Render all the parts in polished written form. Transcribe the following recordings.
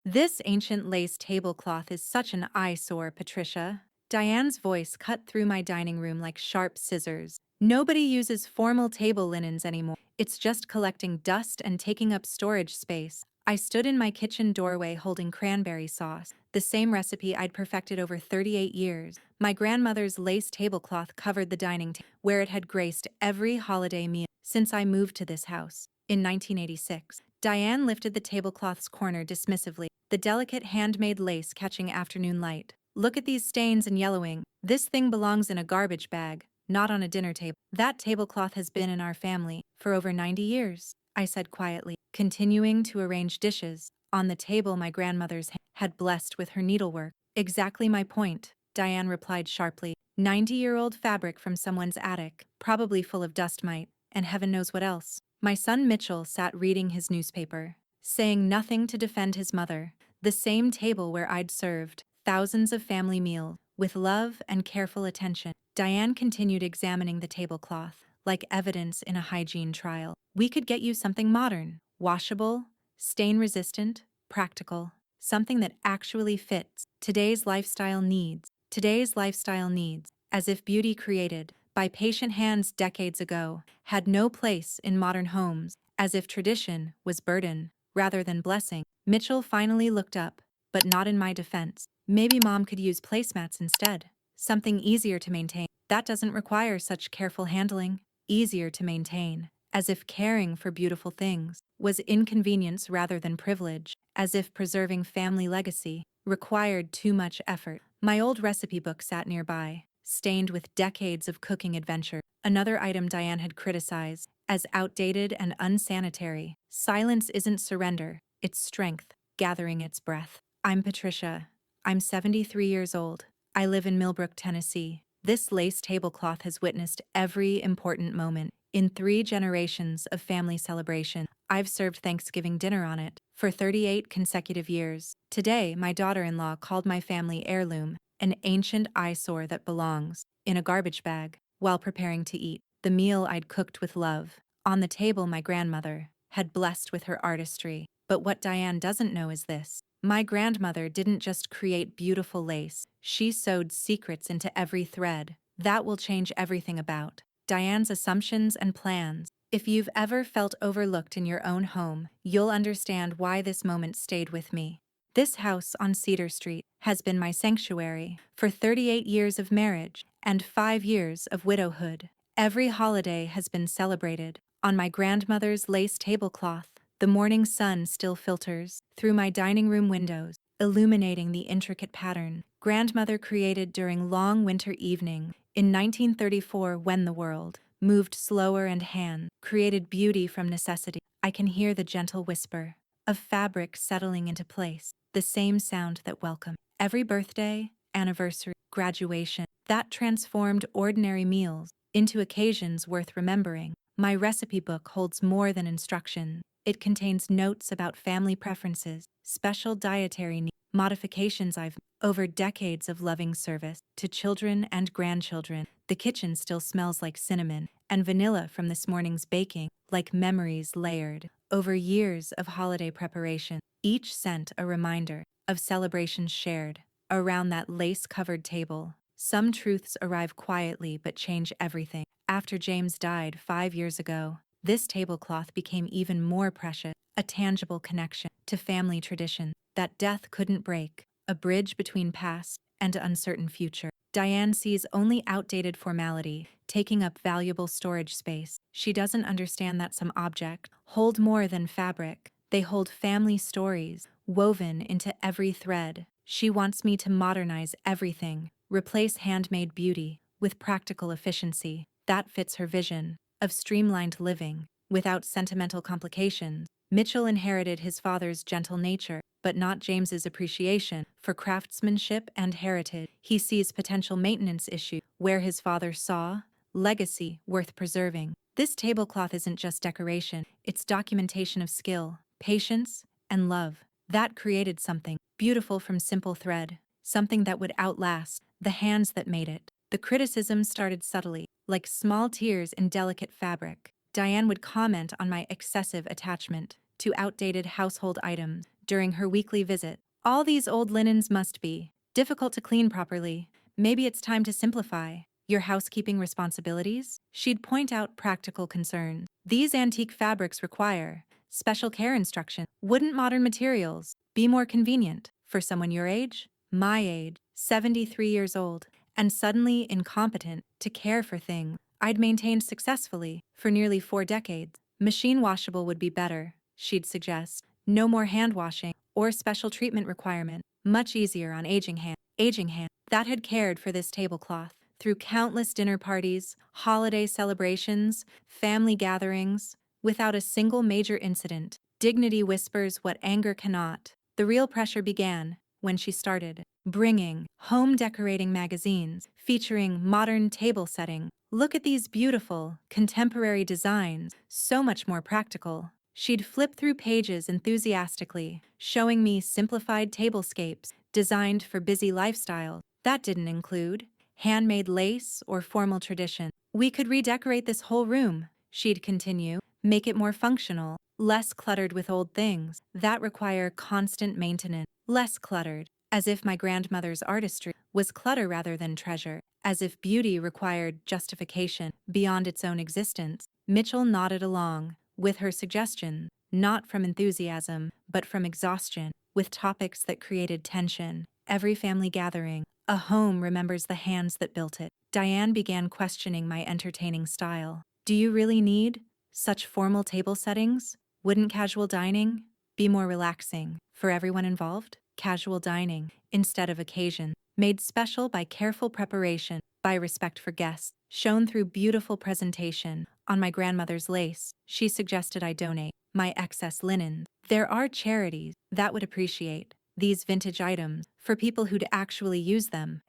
This ancient lace tablecloth is such an eyesore, Patricia. Diane's voice cut through my dining room like sharp scissors. Nobody uses formal table linens anymore. It's just collecting dust and taking up storage space. I stood in my kitchen doorway holding cranberry sauce, the same recipe I'd perfected over 38 years. My grandmother's lace tablecloth covered the dining table, where it had graced every holiday meal since I moved to this house. In 1986, Diane lifted the tablecloth's corner dismissively, the delicate handmade lace catching afternoon light. Look at these stains and yellowing. This thing belongs in a garbage bag, not on a dinner table. That tablecloth has been in our family for over 90 years, I said quietly, continuing to arrange dishes on the table my grandmother's hand had blessed with her needlework. Exactly my point, Diane replied sharply. 90-year-old fabric from someone's attic, probably full of dust mite, and heaven knows what else. My son Mitchell sat reading his newspaper, saying nothing to defend his mother. The same table where I'd served thousands of family meals with love and careful attention. Diane continued examining the tablecloth, like evidence in a hygiene trial. We could get you something modern, washable, stain-resistant, practical, something that actually fits today's lifestyle needs. Today's lifestyle needs, as if beauty created by patient hands decades ago had no place in modern homes, as if tradition was burden rather than blessing. Mitchell finally looked up, but not in my defense. Maybe Mom could use placemats instead. Something easier to maintain. That doesn't require such careful handling. Easier to maintain. As if caring for beautiful things was inconvenience rather than privilege. As if preserving family legacy required too much effort. My old recipe book sat nearby, stained with decades of cooking adventure. Another item Diane had criticized as outdated and unsanitary. Silence isn't surrender, it's strength, gathering its breath. I'm Patricia. I'm 73 years old. I live in Millbrook, Tennessee. This lace tablecloth has witnessed every important moment. In 3 generations of family celebration, I've served Thanksgiving dinner on it for 38 consecutive years. Today, my daughter-in-law called my family heirloom an ancient eyesore that belongs in a garbage bag while preparing to eat the meal I'd cooked with love on the table my grandmother had blessed with her artistry. But what Diane doesn't know is this. My grandmother didn't just create beautiful lace, she sewed secrets into every thread. That will change everything about Diane's assumptions and plans. If you've ever felt overlooked in your own home, you'll understand why this moment stayed with me. This house on Cedar Street has been my sanctuary for 38 years of marriage and 5 years of widowhood. Every holiday has been celebrated on my grandmother's lace tablecloth. The morning sun still filters through my dining room windows, illuminating the intricate pattern grandmother created during long winter evening in 1934 when the world moved slower and hand created beauty from necessity. I can hear the gentle whisper of fabric settling into place, the same sound that welcomed every birthday, anniversary, graduation, that transformed ordinary meals into occasions worth remembering. My recipe book holds more than instructions. It contains notes about family preferences, special dietary needs, modifications I've made over decades of loving service to children and grandchildren. The kitchen still smells like cinnamon and vanilla from this morning's baking, like memories layered over years of holiday preparation, each scent a reminder of celebrations shared around that lace-covered table. Some truths arrive quietly but change everything. After James died 5 years ago, this tablecloth became even more precious, a tangible connection to family tradition that death couldn't break, a bridge between past and uncertain future. Diane sees only outdated formality, taking up valuable storage space. She doesn't understand that some objects hold more than fabric. They hold family stories, woven into every thread. She wants me to modernize everything, replace handmade beauty with practical efficiency. That fits her vision of streamlined living, without sentimental complications. Mitchell inherited his father's gentle nature, but not James's appreciation for craftsmanship and heritage. He sees potential maintenance issues where his father saw legacy worth preserving. This tablecloth isn't just decoration, it's documentation of skill, patience, and love. That created something beautiful from simple thread, something that would outlast the hands that made it. The criticism started subtly, like small tears in delicate fabric. Diane would comment on my excessive attachment to outdated household items during her weekly visit. All these old linens must be difficult to clean properly. Maybe it's time to simplify your housekeeping responsibilities. She'd point out practical concerns. These antique fabrics require special care instruction. Wouldn't modern materials be more convenient for someone your age? My age, 73 years old, and suddenly incompetent to care for things I'd maintained successfully for nearly 4 decades. Machine washable would be better, she'd suggest. No more hand washing or special treatment requirement. Much easier on aging hand. That had cared for this tablecloth through countless dinner parties, holiday celebrations, family gatherings, without a single major incident. Dignity whispers what anger cannot. The real pressure began when she started bringing home decorating magazines featuring modern table setting. Look at these beautiful, contemporary designs, so much more practical. She'd flip through pages enthusiastically, showing me simplified tablescapes designed for busy lifestyles. That didn't include handmade lace or formal tradition. We could redecorate this whole room, she'd continue, make it more functional, less cluttered with old things that require constant maintenance. Less cluttered, as if my grandmother's artistry was clutter rather than treasure, as if beauty required justification beyond its own existence. Mitchell nodded along with her suggestion, not from enthusiasm, but from exhaustion, with topics that created tension. Every family gathering, a home remembers the hands that built it. Diane began questioning my entertaining style. Do you really need such formal table settings? Wouldn't casual dining be more relaxing for everyone involved? Casual dining, instead of occasion, made special by careful preparation, by respect for guests, shown through beautiful presentation. On my grandmother's lace, she suggested I donate my excess linen. There are charities that would appreciate these vintage items for people who'd actually use them,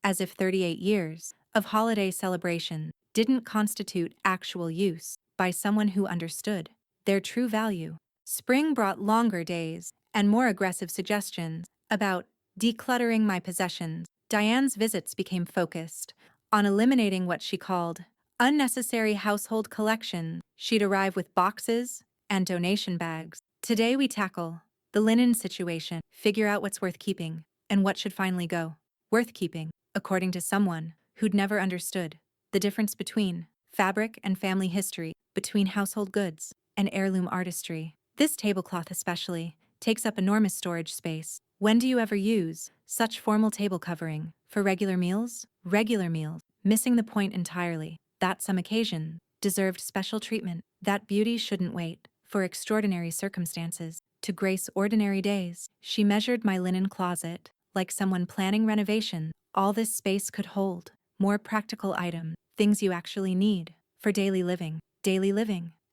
as if 38 years of holiday celebration didn't constitute actual use by someone who understood their true value. Spring brought longer days and more aggressive suggestions about decluttering my possessions. Diane's visits became focused on eliminating what she called unnecessary household collection. She'd arrive with boxes and donation bags. Today we tackle the linen situation, figure out what's worth keeping and what should finally go. Worth keeping, according to someone who'd never understood the difference between fabric and family history, between household goods and heirloom artistry. This tablecloth especially takes up enormous storage space. When do you ever use such formal table covering for regular meals? Missing the point entirely that some occasion deserved special treatment, that beauty shouldn't wait for extraordinary circumstances to grace ordinary days. She measured my linen closet like someone planning renovation. All this space could hold more practical items, things you actually need for daily living,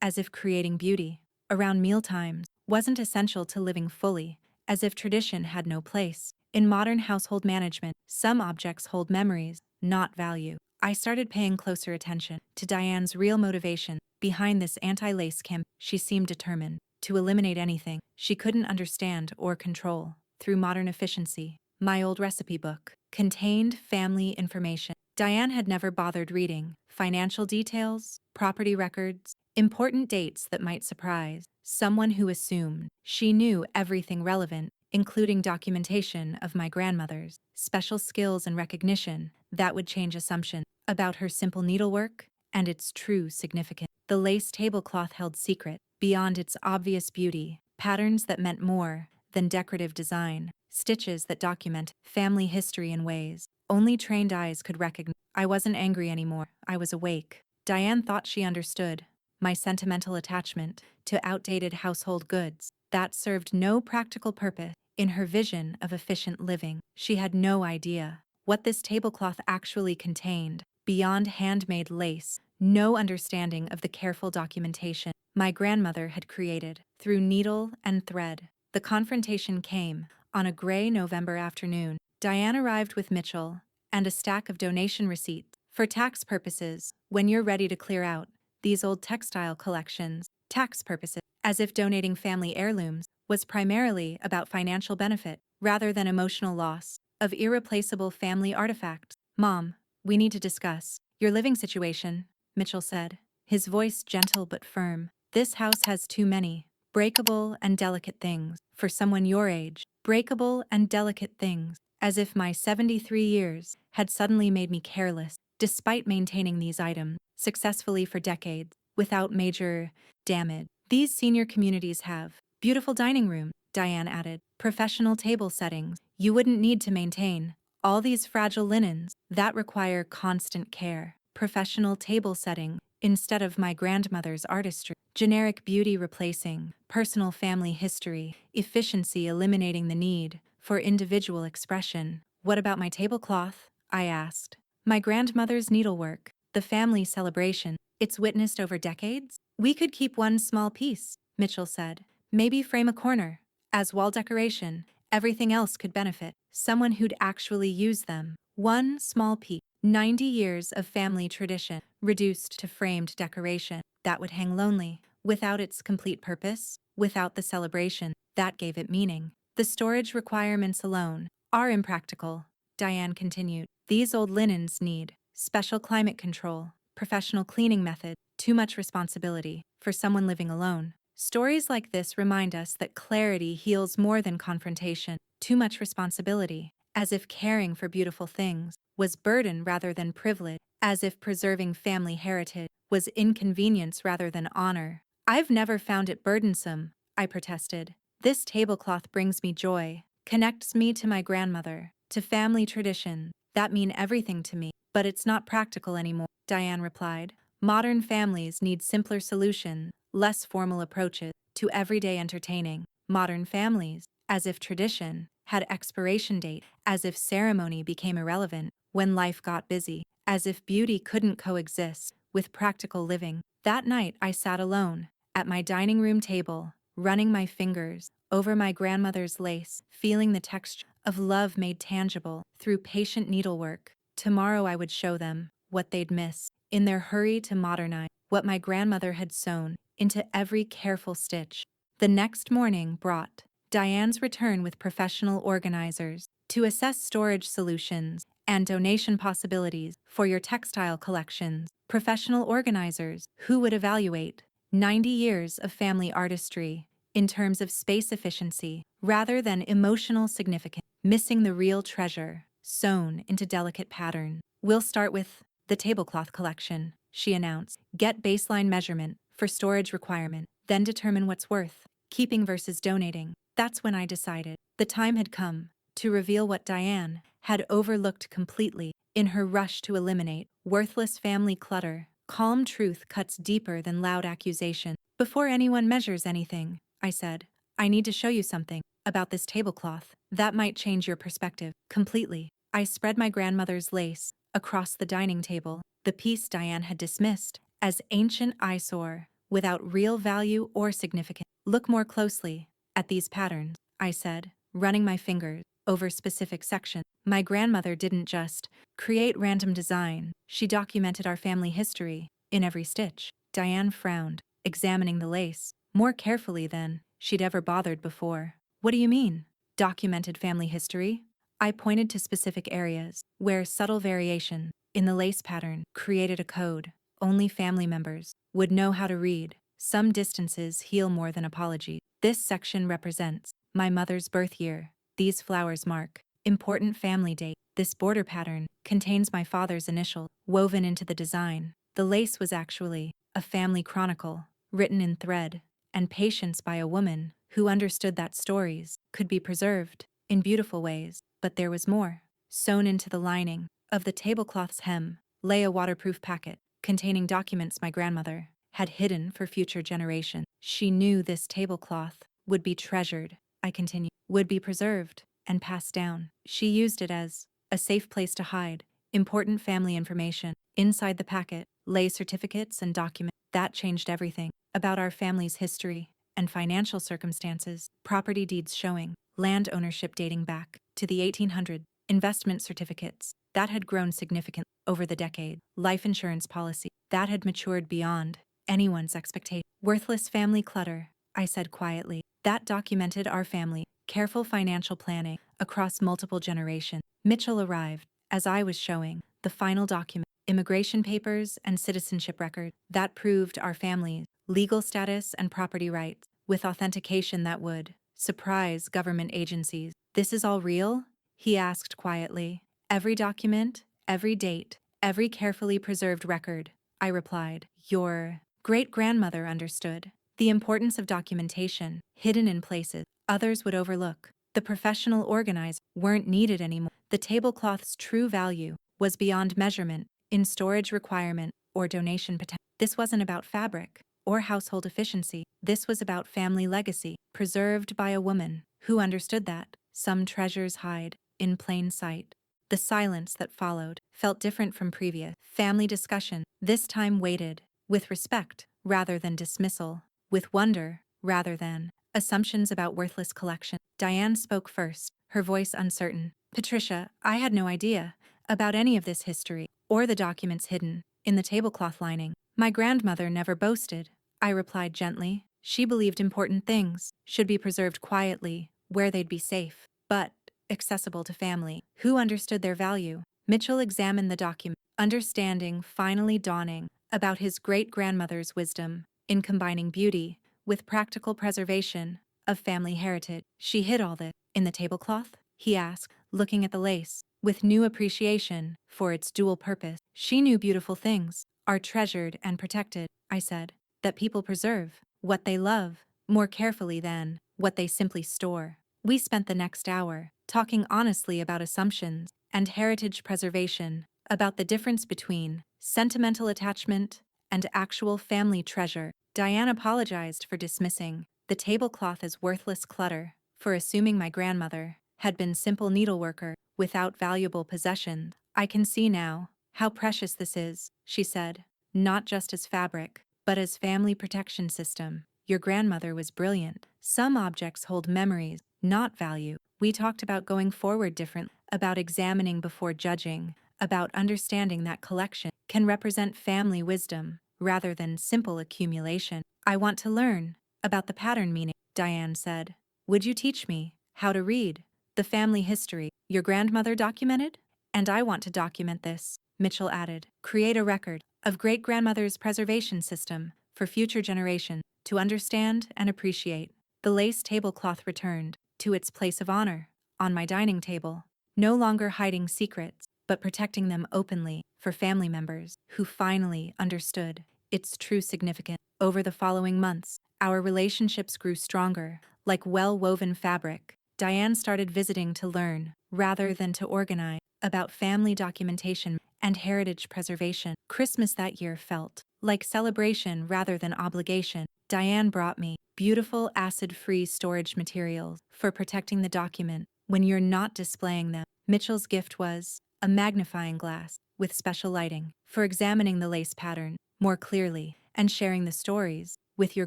as if creating beauty around mealtimes wasn't essential to living fully, as if tradition had no place. In modern household management, some objects hold memories, not value. I started paying closer attention to Diane's real motivation behind this anti-lace campaign. She seemed determined to eliminate anything she couldn't understand or control through modern efficiency. My old recipe book contained family information Diane had never bothered reading: financial details, property records, important dates that might surprise someone who assumed she knew everything relevant, including documentation of my grandmother's special skills and recognition that would change assumption about her simple needlework and its true significance. The lace tablecloth held secret beyond its obvious beauty, patterns that meant more than decorative design, stitches that document family history in ways only trained eyes could recognize. I wasn't angry anymore. I was awake. Diane thought she understood my sentimental attachment to outdated household goods that served no practical purpose in her vision of efficient living. She had no idea what this tablecloth actually contained beyond handmade lace, no understanding of the careful documentation my grandmother had created through needle and thread. The confrontation came on a gray November afternoon. Diane arrived with Mitchell and a stack of donation receipts. For tax purposes, when you're ready to clear out these old textile collections, tax purposes, as if donating family heirlooms was primarily about financial benefit rather than emotional loss of irreplaceable family artifacts. Mom, we need to discuss your living situation, Mitchell said, his voice gentle but firm. This house has too many breakable and delicate things. For someone your age, breakable and delicate things. As if my 73 years had suddenly made me careless, despite maintaining these items successfully for decades, without major damage. These senior communities have beautiful dining room, Diane added, professional table settings you wouldn't need to maintain. All these fragile linens that require constant care. Professional table setting instead of my grandmother's artistry. Generic beauty replacing personal family history. Efficiency eliminating the need for individual expression. What about my tablecloth? I asked. My grandmother's needlework. The family celebration. It's witnessed over decades? We could keep one small piece, Mitchell said. Maybe frame a corner. As wall decoration. Everything else could benefit. Someone who'd actually use them. One small piece. 90 years of family tradition, reduced to framed decoration, that would hang lonely, without its complete purpose, without the celebration, that gave it meaning. The storage requirements alone are impractical, Diane continued. These old linens need special climate control, professional cleaning method, too much responsibility for someone living alone. Stories like this remind us that clarity heals more than confrontation. Too much responsibility, as if caring for beautiful things was burden rather than privilege, as if preserving family heritage was inconvenience rather than honor. I've never found it burdensome, I protested. This tablecloth brings me joy, connects me to my grandmother, to family tradition, that mean everything to me. But it's not practical anymore, Diane replied. Modern families need simpler solutions, less formal approaches to everyday entertaining. Modern families, as if tradition had expiration date, as if ceremony became irrelevant when life got busy, as if beauty couldn't coexist with practical living. That night I sat alone, at my dining room table, running my fingers over my grandmother's lace, feeling the texture of love made tangible through patient needlework. Tomorrow I would show them what they'd miss in their hurry to modernize what my grandmother had sewn into every careful stitch. The next morning brought Diane's return with professional organizers to assess storage solutions and donation possibilities for your textile collections. Professional organizers who would evaluate 90 years of family artistry in terms of space efficiency rather than emotional significance, missing the real treasure sewn into delicate pattern. We'll start with the tablecloth collection, she announced. Get baseline measurement for storage requirement, then determine what's worth keeping versus donating. That's when I decided the time had come to reveal what Diane had overlooked completely in her rush to eliminate worthless family clutter. Calm truth cuts deeper than loud accusation. Before anyone measures anything, I said, I need to show you something about this tablecloth that might change your perspective completely. I spread my grandmother's lace across the dining table, the piece Diane had dismissed as ancient eyesore without real value or significance. Look more closely at these patterns, I said, running my fingers over specific sections. My grandmother didn't just create random design, she documented our family history in every stitch. Diane frowned, examining the lace more carefully than she'd ever bothered before. What do you mean? Documented family history? I pointed to specific areas where subtle variation in the lace pattern created a code only family members would know how to read. Some distances heal more than apologies. This section represents my mother's birth year. These flowers mark important family date. This border pattern contains my father's initial woven into the design. The lace was actually a family chronicle, written in thread and patience by a woman who understood that stories could be preserved in beautiful ways. But there was more. Sewn into the lining of the tablecloth's hem lay a waterproof packet containing documents my grandmother had hidden for future generations. She knew this tablecloth would be treasured, I continued, would be preserved and passed down. She used it as a safe place to hide important family information. Inside the packet lay certificates and documents that changed everything about our family's history and financial circumstances. Property deeds showing land ownership dating back to the 1800s, investment certificates that had grown significantly over the decade, life insurance policy that had matured beyond anyone's expectation. Worthless family clutter, I said quietly, that documented our family careful financial planning across multiple generations. Mitchell arrived as I was showing the final document, immigration papers and citizenship record that proved our family's legal status and property rights. with authentication that would surprise government agencies. This is all real? He asked quietly. Every document, every date, every carefully preserved record, I replied. Your great-grandmother understood the importance of documentation, hidden in places others would overlook. The professional organizers weren't needed anymore. The tablecloth's true value was beyond measurement, in storage requirement or donation potential. This wasn't about fabric or household efficiency. This was about family legacy, preserved by a woman who understood that some treasures hide in plain sight. The silence that followed felt different from previous family discussion. This time weighted with respect rather than dismissal, with wonder rather than assumptions about worthless collection. Diane spoke first, her voice uncertain. Patricia, I had no idea about any of this history or the documents hidden in the tablecloth lining. My grandmother never boasted, I replied gently. She believed important things should be preserved quietly, where they'd be safe, but accessible to family who understood their value. Mitchell examined the document, understanding finally dawning about his great-grandmother's wisdom in combining beauty with practical preservation of family heritage. She hid all this in the tablecloth? He asked, looking at the lace with new appreciation for its dual purpose. She knew beautiful things are treasured and protected, I said, that people preserve what they love more carefully than what they simply store. We spent the next hour talking honestly about assumptions and heritage preservation, about the difference between sentimental attachment and actual family treasure. Diane apologized for dismissing the tablecloth as worthless clutter, for assuming my grandmother had been simple needleworker without valuable possessions. I can see now how precious this is, she said, not just as fabric, but as family protection system. Your grandmother was brilliant. Some objects hold memories, not value. We talked about going forward differently, about examining before judging, about understanding that collection can represent family wisdom rather than simple accumulation. I want to learn about the pattern meaning, Diane said. Would you teach me how to read the family history your grandmother documented? And I want to document this, Mitchell added. Create a record of great-grandmother's preservation system for future generations to understand and appreciate. The lace tablecloth returned to its place of honor on my dining table, no longer hiding secrets, but protecting them openly for family members who finally understood its true significance. Over the following months, our relationships grew stronger, like well-woven fabric. Diane started visiting to learn, rather than to organize, about family documentation and heritage preservation. Christmas that year felt like celebration rather than obligation. Diane brought me beautiful acid-free storage materials for protecting the document when you're not displaying them. Mitchell's gift was a magnifying glass with special lighting for examining the lace pattern more clearly and sharing the stories with your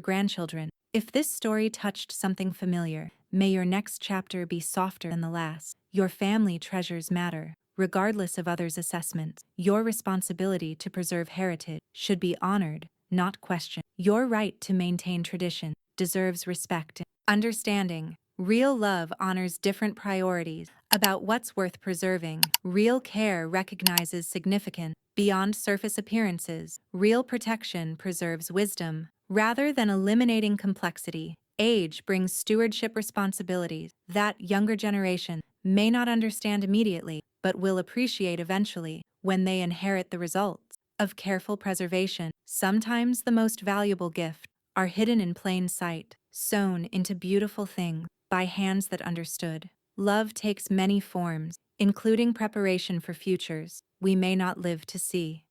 grandchildren. If this story touched something familiar, may your next chapter be softer than the last. Your family treasures matter, regardless of others' assessments. Your responsibility to preserve heritage should be honored, not questioned. Your right to maintain tradition deserves respect and understanding. Real love honors different priorities about what's worth preserving. Real care recognizes significance beyond surface appearances. Real protection preserves wisdom rather than eliminating complexity. Age brings stewardship responsibilities that younger generation may not understand immediately, but will appreciate eventually when they inherit the results of careful preservation. Sometimes the most valuable gifts are hidden in plain sight, sewn into beautiful things by hands that understood. Love takes many forms, including preparation for futures we may not live to see.